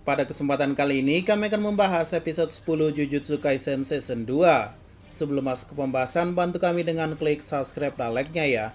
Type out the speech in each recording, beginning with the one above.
Pada kesempatan kali ini kami akan membahas episode 10 Jujutsu Kaisen Season 2. Sebelum masuk ke pembahasan, bantu kami dengan klik subscribe dan like-nya ya.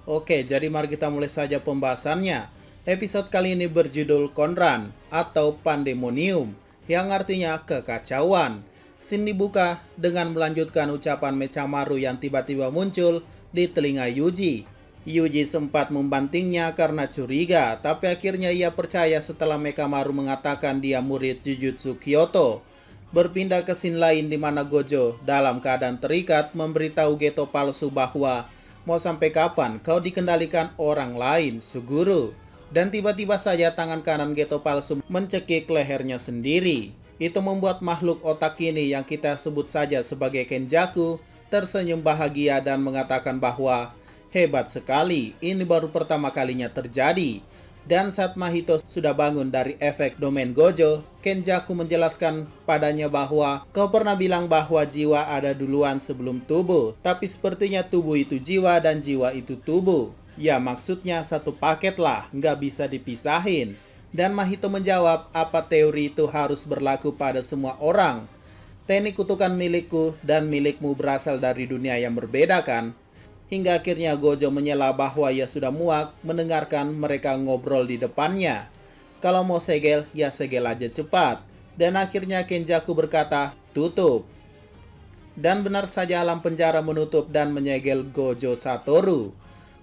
Oke, jadi mari kita mulai saja pembahasannya. Episode kali ini berjudul Konran atau Pandemonium, yang artinya kekacauan. Scene dibuka dengan melanjutkan ucapan Mechamaru yang tiba-tiba muncul di telinga Yuji. Yuji sempat membantingnya karena curiga, tapi akhirnya ia percaya setelah Mechamaru mengatakan dia murid Jujutsu Kyoto. Berpindah ke scene lain di mana Gojo dalam keadaan terikat memberitahu Geto palsu bahwa mau sampai kapan kau dikendalikan orang lain, Suguru. Dan tiba-tiba saja tangan kanan Geto palsu mencekik lehernya sendiri. Itu membuat makhluk otak ini yang kita sebut saja sebagai Kenjaku tersenyum bahagia dan mengatakan bahwa hebat sekali, ini baru pertama kalinya terjadi. Dan saat Mahito sudah bangun dari efek domain Gojo, Kenjaku menjelaskan padanya bahwa kau pernah bilang bahwa jiwa ada duluan sebelum tubuh, tapi sepertinya tubuh itu jiwa dan jiwa itu tubuh. Ya maksudnya satu paket lah, nggak bisa dipisahin. Dan Mahito menjawab, apa teori itu harus berlaku pada semua orang? Teknik kutukan milikku dan milikmu berasal dari dunia yang berbeda kan? Hingga akhirnya Gojo menyela bahwa ia sudah muak mendengarkan mereka ngobrol di depannya. Kalau mau segel, ya segel aja cepat. Dan akhirnya Kenjaku berkata, tutup. Dan benar saja alam penjara menutup dan menyegel Gojo Satoru.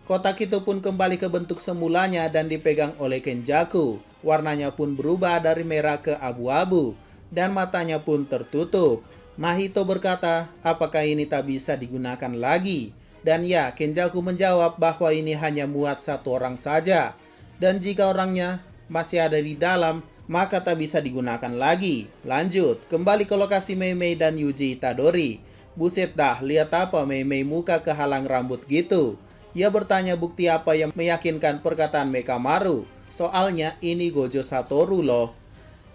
Kotak itu pun kembali ke bentuk semulanya dan dipegang oleh Kenjaku. Warnanya pun berubah dari merah ke abu-abu. Dan matanya pun tertutup. Mahito berkata, apakah ini tak bisa digunakan lagi? Dan ya, Kenjaku menjawab bahwa ini hanya muat satu orang saja. Dan jika orangnya masih ada di dalam, maka tak bisa digunakan lagi. Lanjut, kembali ke lokasi Meimei dan Yuji Itadori. Buset dah, lihat apa Meimei muka kehalang rambut gitu. Ia bertanya bukti apa yang meyakinkan perkataan Mechamaru. Soalnya ini Gojo Satoru loh.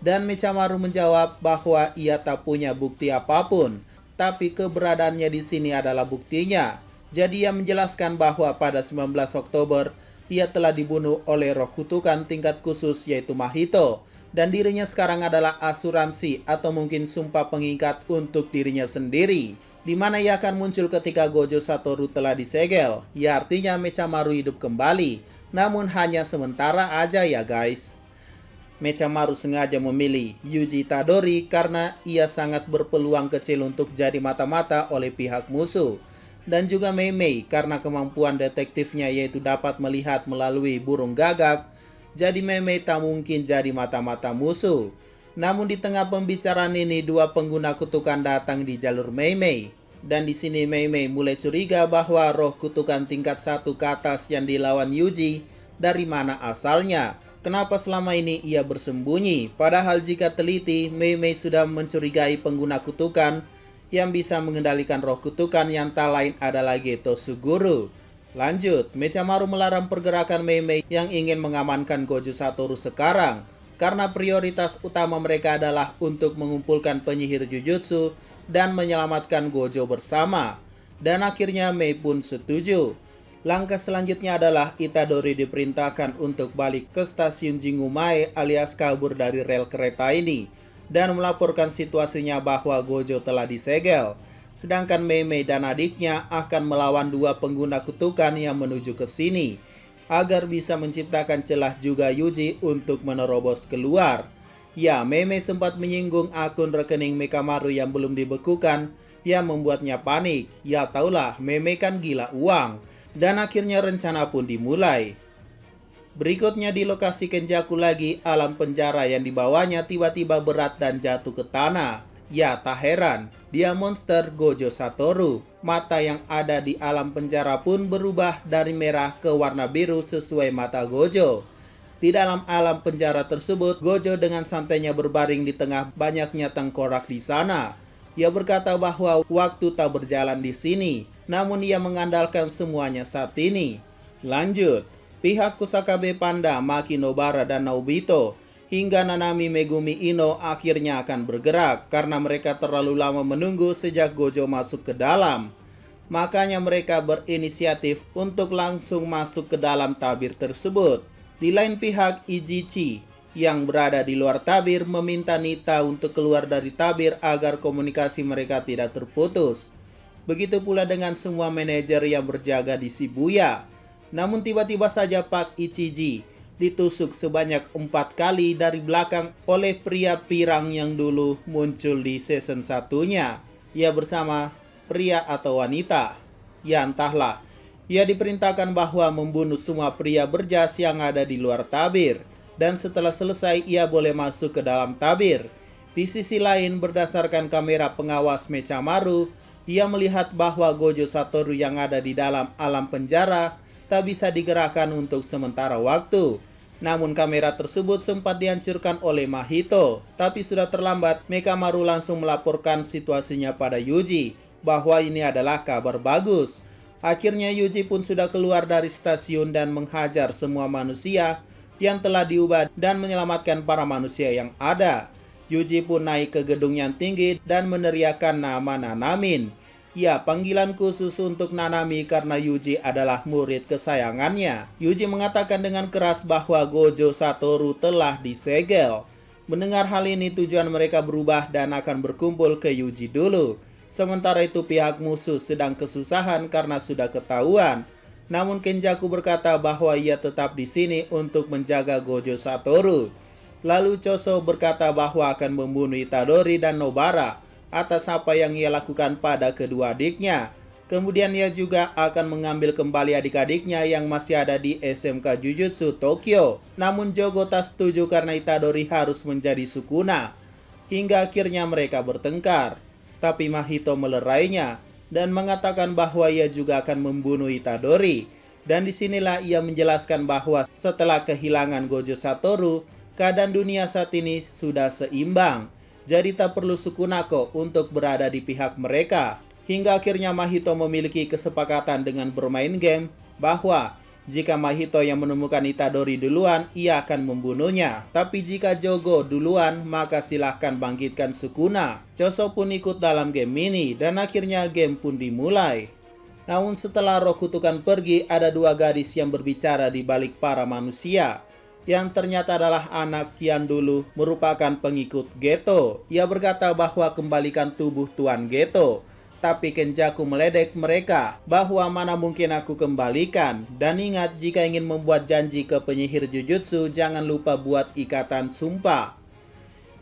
Dan Mechamaru menjawab bahwa ia tak punya bukti apapun. Tapi keberadaannya di sini adalah buktinya. Jadi ia menjelaskan bahwa pada 19 Oktober, ia telah dibunuh oleh roh kutukan tingkat khusus yaitu Mahito. Dan dirinya sekarang adalah asuransi atau mungkin sumpah pengikat untuk dirinya sendiri. Di mana ia akan muncul ketika Gojo Satoru telah disegel. Ya artinya Mechamaru hidup kembali. Namun hanya sementara aja ya guys. Mechamaru sengaja memilih Yuji Itadori karena ia sangat berpeluang kecil untuk jadi mata-mata oleh pihak musuh. Dan juga Meimei karena kemampuan detektifnya yaitu dapat melihat melalui burung gagak. Jadi Meimei tak mungkin jadi mata-mata musuh. Namun di tengah pembicaraan ini dua pengguna kutukan datang di jalur Meimei. Dan di sini Meimei mulai curiga bahwa roh kutukan tingkat 1 ke atas yang dilawan Yuji dari mana asalnya. Kenapa selama ini ia bersembunyi? Padahal jika teliti, Meimei sudah mencurigai pengguna kutukan yang bisa mengendalikan roh kutukan yang tak lain adalah Geto Suguru. Lanjut, Mechamaru melarang pergerakan Meimei yang ingin mengamankan Gojo Satoru sekarang. Karena prioritas utama mereka adalah untuk mengumpulkan penyihir Jujutsu dan menyelamatkan Gojo bersama. Dan akhirnya Mei pun setuju. Langkah selanjutnya adalah Itadori diperintahkan untuk balik ke stasiun Jingumae alias kabur dari rel kereta ini. Dan melaporkan situasinya bahwa Gojo telah disegel. Sedangkan Meimei dan adiknya akan melawan dua pengguna kutukan yang menuju ke sini. Agar bisa menciptakan celah juga Yuji untuk menerobos keluar. Ya, Meimei sempat menyinggung akun rekening Mechamaru yang belum dibekukan yang membuatnya panik. Ya taulah, Meimei kan gila uang. Dan akhirnya rencana pun dimulai. Berikutnya di lokasi Kenjaku lagi, alam penjara yang dibawanya tiba-tiba berat dan jatuh ke tanah. Ya tak heran, dia monster Gojo Satoru. Mata yang ada di alam penjara pun berubah dari merah ke warna biru sesuai mata Gojo. Di dalam alam penjara tersebut, Gojo dengan santainya berbaring di tengah banyaknya tengkorak di sana. Ia berkata bahwa waktu tak berjalan di sini, namun ia mengandalkan semuanya saat ini. Lanjut. Pihak Kusakabe Panda, Maki Nobara dan Naobito hingga Nanami Megumi Ino akhirnya akan bergerak karena mereka terlalu lama menunggu sejak Gojo masuk ke dalam. Makanya mereka berinisiatif untuk langsung masuk ke dalam tabir tersebut. Di lain pihak, Ijichi yang berada di luar tabir meminta Nita untuk keluar dari tabir agar komunikasi mereka tidak terputus. Begitu pula dengan semua manajer yang berjaga di Shibuya. Namun tiba-tiba saja Park Ichiji ditusuk sebanyak 4 kali dari belakang oleh pria pirang yang dulu muncul di season satunya. Ia bersama pria atau wanita. Ya entahlah. Ia diperintahkan bahwa membunuh semua pria berjas yang ada di luar tabir. Dan setelah selesai ia boleh masuk ke dalam tabir. Di sisi lain berdasarkan kamera pengawas Mechamaru, ia melihat bahwa Gojo Satoru yang ada di dalam alam penjara tak bisa digerakkan untuk sementara waktu. Namun kamera tersebut sempat dihancurkan oleh Mahito, tapi sudah terlambat. Mechamaru langsung melaporkan situasinya pada Yuji, bahwa ini adalah kabar bagus. Akhirnya Yuji pun sudah keluar dari stasiun dan menghajar semua manusia yang telah diubah dan menyelamatkan para manusia yang ada. Yuji pun naik ke gedung yang tinggi dan meneriakkan nama Nanamin. Ya, panggilan khusus untuk Nanami karena Yuji adalah murid kesayangannya. Yuji mengatakan dengan keras bahwa Gojo Satoru telah disegel. Mendengar hal ini tujuan mereka berubah dan akan berkumpul ke Yuji dulu. Sementara itu pihak musuh sedang kesusahan karena sudah ketahuan. Namun Kenjaku berkata bahwa ia tetap di sini untuk menjaga Gojo Satoru. Lalu Choso berkata bahwa akan membunuh Itadori dan Nobara atas apa yang ia lakukan pada kedua adiknya. Kemudian ia juga akan mengambil kembali adik-adiknya yang masih ada di SMK Jujutsu Tokyo. Namun Jogo tak setuju karena Itadori harus menjadi Sukuna. Hingga akhirnya mereka bertengkar. Tapi Mahito melerainya dan mengatakan bahwa ia juga akan membunuh Itadori. Dan disinilah ia menjelaskan bahwa setelah kehilangan Gojo Satoru, keadaan dunia saat ini sudah seimbang. Jadi tak perlu Sukunako untuk berada di pihak mereka. Hingga akhirnya Mahito memiliki kesepakatan dengan bermain game bahwa jika Mahito yang menemukan Itadori duluan, ia akan membunuhnya. Tapi jika Jogo duluan, maka silahkan bangkitkan Sukuna. Choso pun ikut dalam game ini dan akhirnya game pun dimulai. Namun setelah roh kutukan pergi, ada 2 gadis yang berbicara di balik para manusia. Yang ternyata adalah anak yang dulu merupakan pengikut Geto. Ia berkata bahwa kembalikan tubuh Tuan Geto. Tapi Kenjaku meledek mereka bahwa mana mungkin aku kembalikan. Dan ingat, jika ingin membuat janji ke penyihir Jujutsu, jangan lupa buat ikatan sumpah.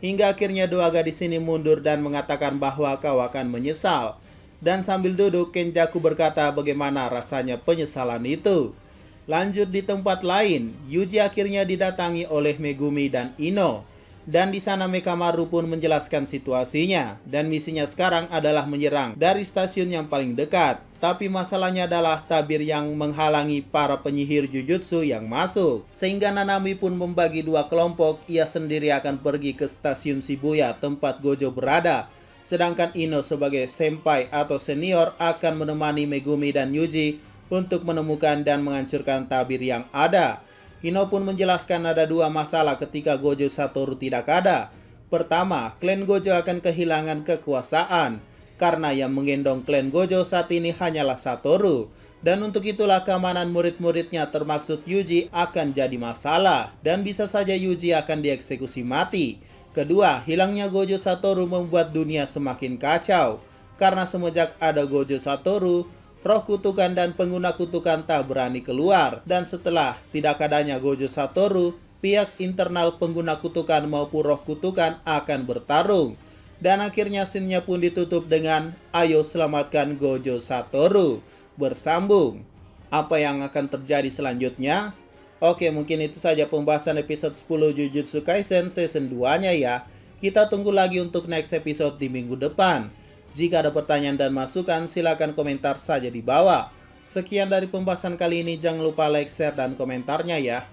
Hingga akhirnya 2 gadis ini mundur dan mengatakan bahwa kau akan menyesal. Dan sambil duduk, Kenjaku berkata bagaimana rasanya penyesalan itu. Lanjut di tempat lain, Yuji akhirnya didatangi oleh Megumi dan Ino. Dan di sana Mechamaru pun menjelaskan situasinya. Dan misinya sekarang adalah menyerang dari stasiun yang paling dekat. Tapi masalahnya adalah tabir yang menghalangi para penyihir Jujutsu yang masuk. Sehingga Nanami pun membagi 2 kelompok. Ia sendiri akan pergi ke stasiun Shibuya tempat Gojo berada. Sedangkan Ino sebagai senpai atau senior akan menemani Megumi dan Yuji untuk menemukan dan menghancurkan tabir yang ada. Ino pun menjelaskan ada 2 masalah ketika Gojo Satoru tidak ada. Pertama, klan Gojo akan kehilangan kekuasaan, karena yang menggendong klan Gojo saat ini hanyalah Satoru. Dan untuk itulah keamanan murid-muridnya termaksud Yuji akan jadi masalah, dan bisa saja Yuji akan dieksekusi mati. Kedua, hilangnya Gojo Satoru membuat dunia semakin kacau, karena semenjak ada Gojo Satoru, roh kutukan dan pengguna kutukan tak berani keluar. Dan setelah tidak adanya Gojo Satoru, pihak internal pengguna kutukan maupun roh kutukan akan bertarung. Dan akhirnya scene-nya pun ditutup dengan ayo selamatkan Gojo Satoru. Bersambung. Apa yang akan terjadi selanjutnya? Oke, mungkin itu saja pembahasan episode 10 Jujutsu Kaisen season 2-nya ya. Kita tunggu lagi untuk next episode di minggu depan. Jika ada pertanyaan dan masukan, silakan komentar saja di bawah. Sekian dari pembahasan kali ini, jangan lupa like, share, dan komentarnya ya.